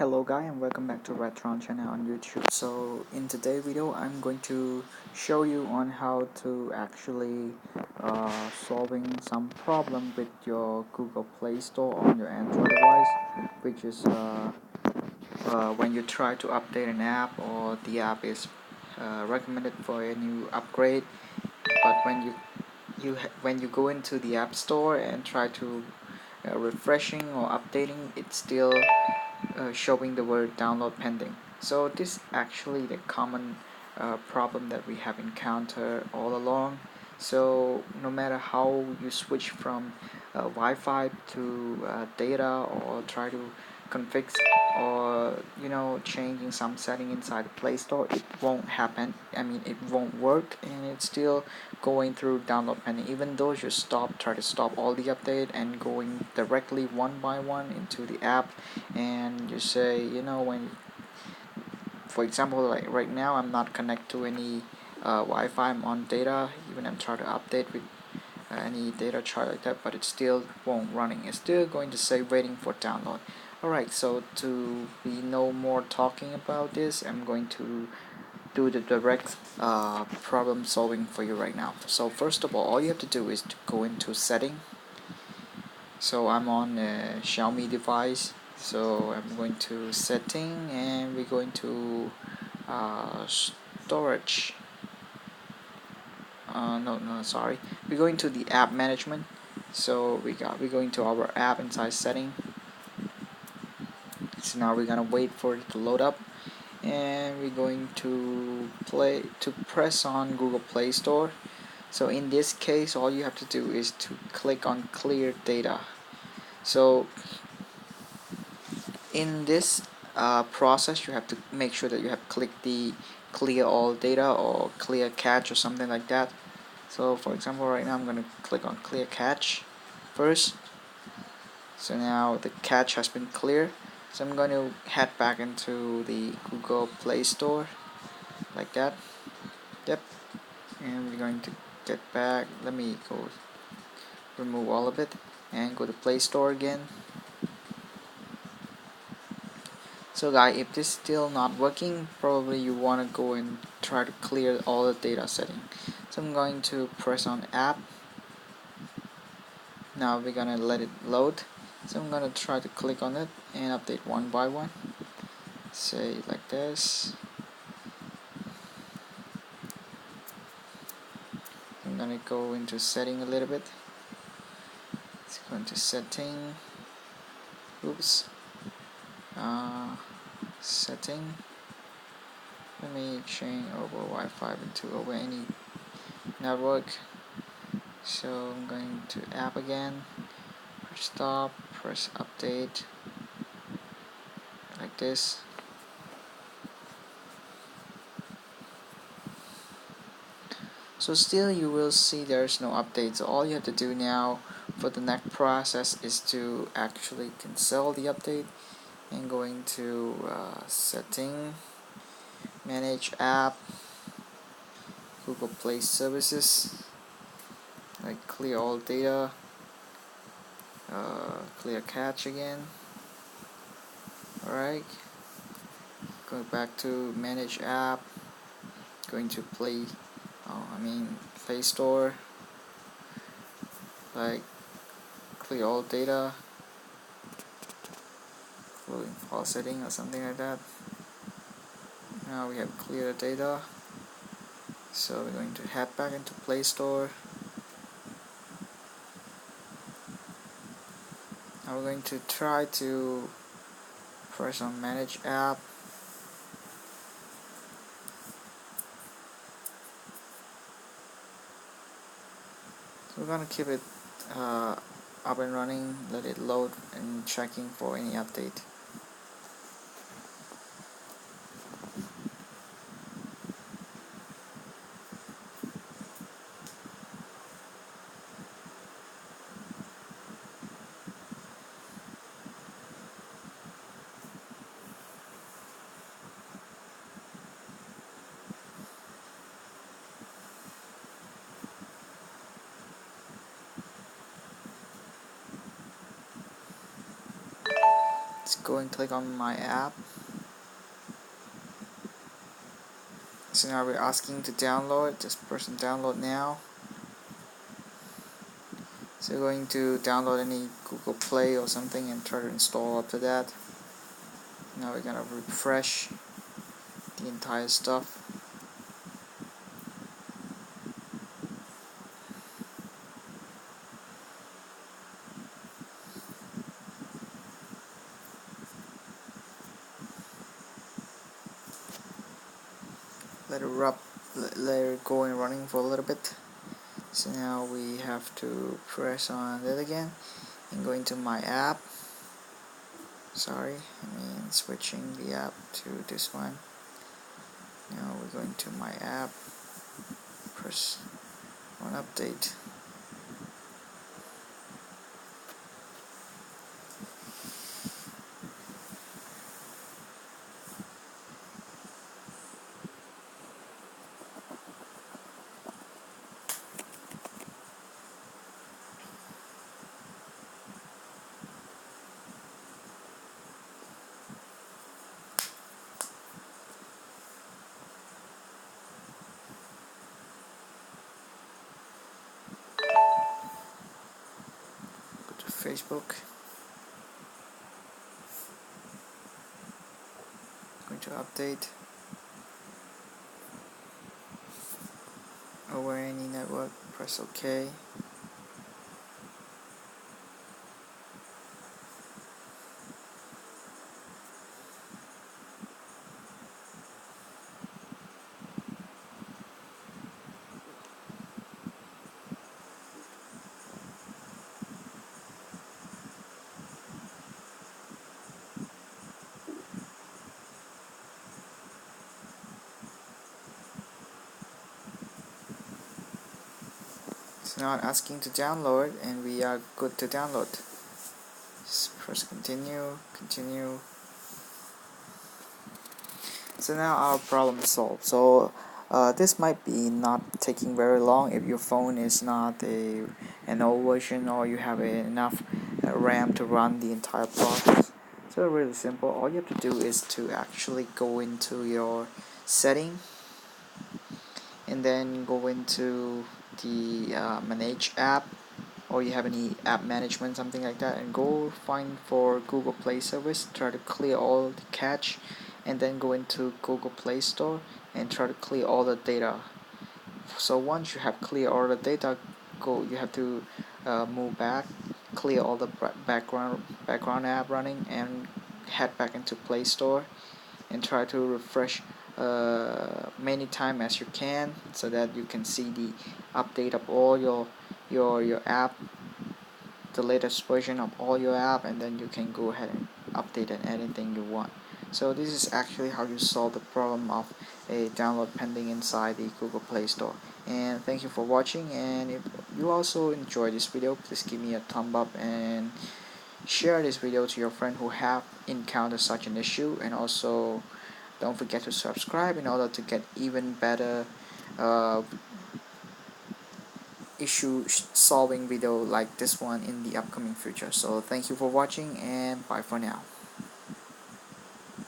Hello guys and welcome back to Retron channel on YouTube. So in today's video I'm going to show you on how to actually solving some problem with your Google Play Store on your Android device, which is when you try to update an app or the app is recommended for a new upgrade, but when you go into the App Store and try to refreshing or updating, it's still showing the word download pending. So this is actually the common problem that we have encountered all along. So no matter how you switch from Wi-Fi to data or try to config or changing some setting inside the Play Store, it won't happen. I mean, it won't work, and it's still going through download pending. Even though you try to stop all the update and going directly one by one into the app, and you say, when, for example, like right now I'm not connected to any Wi-Fi, I'm on data, even I'm trying to update with any data chart like that, but it still won't running. It's still going to say waiting for download. Alright, so to be no more talking about this, I'm going to do the direct problem solving for you right now. So first of all you have to do is to go into setting. So I'm on a Xiaomi device, so I'm going to setting and we're going to storage. No, sorry, we're going to the app management. So we're going to our app inside setting. So now we're gonna wait for it to load up, and we're going to press on Google Play Store. So in this case all you have to do is to click on clear data. So in this process you have to make sure that you have clicked the clear all data or clear cache or something like that. So for example, right now I'm going to click on clear cache first. So now the cache has been cleared, so I'm going to head back into the Google Play Store like that. Yep. And we're going to get back. Let me go remove all of it and go to Play Store again. So guys, if this is still not working, probably you want to go and try to clear all the data setting. So I'm going to press on app. Now we're gonna let it load. So I'm gonna try to click on it and update one by one. Say like this. I'm gonna go into setting a little bit. Let's go into setting. Oops. Setting. Let me change over Wi-Fi into over any network. So I'm going to app again. Press stop. Press update. Like this. So still you will see there's no update. So all you have to do now for the next process is to actually cancel the update and going to setting, manage app, Google Play services, like clear all data, clear cache again. Alright, going back to manage app, going to Play Store, like clear all data, including all setting or something like that. Now we have clear data, so we're going to head back into Play Store. Now we're going to try to press on manage app. So we're gonna keep it up and running, let it load and checking for any update. Let's go and click on my app. So now we're asking to download. Just press on download now. So you're going to download any Google Play or something and try to install up to that. Now we're gonna refresh the entire stuff. Let it go and running for a little bit. So now we have to press on it again and go into my app. Sorry, switching the app to this one. Now we're going to my app, press on update. Go to Facebook. Going to update over any network. Press OK. It's not asking to download, and we are good to download. Just press continue. So now our problem is solved. So this might be not taking very long if your phone is not an old version, or you have enough RAM to run the entire process. So really simple. All you have to do is to actually go into your setting and then go into the manage app, or you have any app management, something like that, and go find for Google Play service. Try to clear all the cache, and then go into Google Play Store and try to clear all the data. So once you have clear all the data, you have to move back, clear all the background app running, and head back into Play Store and try to refresh many times as you can, so that you can see the update of all your app, the latest version of all your app, and then you can go ahead and update and anything you want. So this is actually how you solve the problem of a download pending inside the Google Play Store. And thank you for watching, and if you also enjoyed this video, please give me a thumb up and share this video to your friend who have encountered such an issue. And also don't forget to subscribe in order to get even better uh, issue solving video like this one in the upcoming future. So thank you for watching, and bye for now.